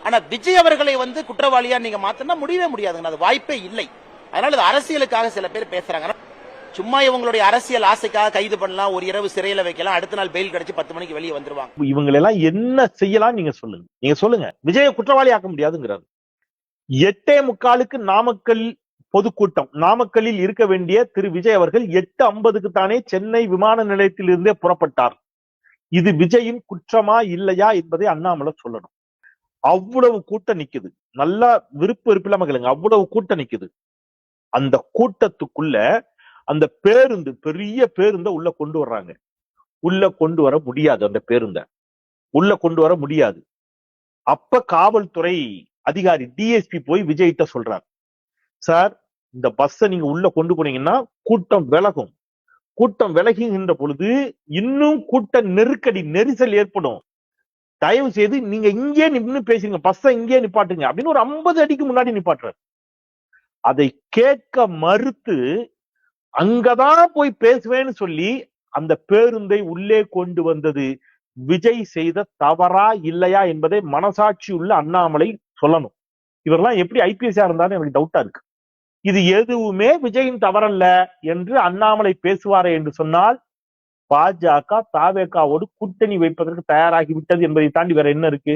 ஆனா விஜய் அவர்களை குற்றவாளியா நீங்க மாத்தினா முடியவே முடியாதுங்க, அது வாய்ப்பே இல்லை. அதனால இது அரசியலுக்காக சில பேர் பேசுறாங்க. சும்மா இவங்களுடைய அரசியல் ஆசைக்காக கைது பண்ணலாம், ஒரு இரவு சிறையில வைக்கலாம், அடுத்த நாள் பெயில் கிடைச்சு 10 மணிக்கு வெளியே வந்துருவாங்க. இவங்க எல்லாம் என்ன செய்யலாம் நீங்க சொல்லுங்க, நீங்க சொல்லுங்க. விஜய குற்றவாளி ஆக்க முடியாதுங்கிறாரு. 8:45 நாமக்கல் பொதுக்கூட்டம். நாமக்கல்லில் இருக்க வேண்டிய திரு விஜய் அவர்கள் 8:50 தானே சென்னை விமான நிலையத்தில் இருந்தே புறப்பட்டார். இது விஜயின் குற்றமா இல்லையா என்பதை அண்ணாமலை சொல்லணும். அவ்வளவு கூட்டம் நிக்குது, நல்லா விருப்ப இல்லாம கேளுங்க, அவ்வளவு கூட்டம் நிக்குது. அந்த கூட்டத்துக்குள்ள அந்த பேருந்து, பெரிய பேருந்தை உள்ள கொண்டு வர்றாங்க. உள்ள கொண்டு வர முடியாது, அந்த பேருந்தை உள்ள கொண்டு வர முடியாது. அப்ப காவல்துறை அதிகாரி டிஎஸ்பி போய் விஜய்கிட்ட சொல்றார், சார் இந்த பஸ்ஸை நீங்க உள்ள கொண்டு போனீங்கன்னா கூட்டம் விலகும். கூட்டம் விலகுகின்ற பொழுது இன்னும் கூட்ட நெருக்கடி, நெரிசல் ஏற்படும். தயவு செய்து நீங்க இங்கே நின்று பேசுங்க, பஸ்ஸை இங்கே நிப்பாட்டுங்க அப்படின்னு ஒரு 50 அடிக்கு முன்னாடி நிப்பாட்டுறாரு. அதை கேட்க மறுத்து அங்கதான் போய் பேசுவேன்னு சொல்லி அந்த பேருந்தை உள்ளே கொண்டு வந்தது விஜய் செய்த தவறா இல்லையா என்பதை மனசாட்சி உள்ள அண்ணாமலை சொல்லணும். இவரெல்லாம் எப்படி ஐபிஎஸ்ஆ இருந்தாலும் எனக்கு டவுட்டா இருக்கு. இது எதுவுமே விஜயின் தவறல்ல என்று அண்ணாமலை பேசுவாரே என்று சொன்னால் பாஜக தாவேகாவோடு கூட்டணி வைப்பதற்கு தயாராகி விட்டது என்பதை தாண்டி வேற என்ன இருக்கு?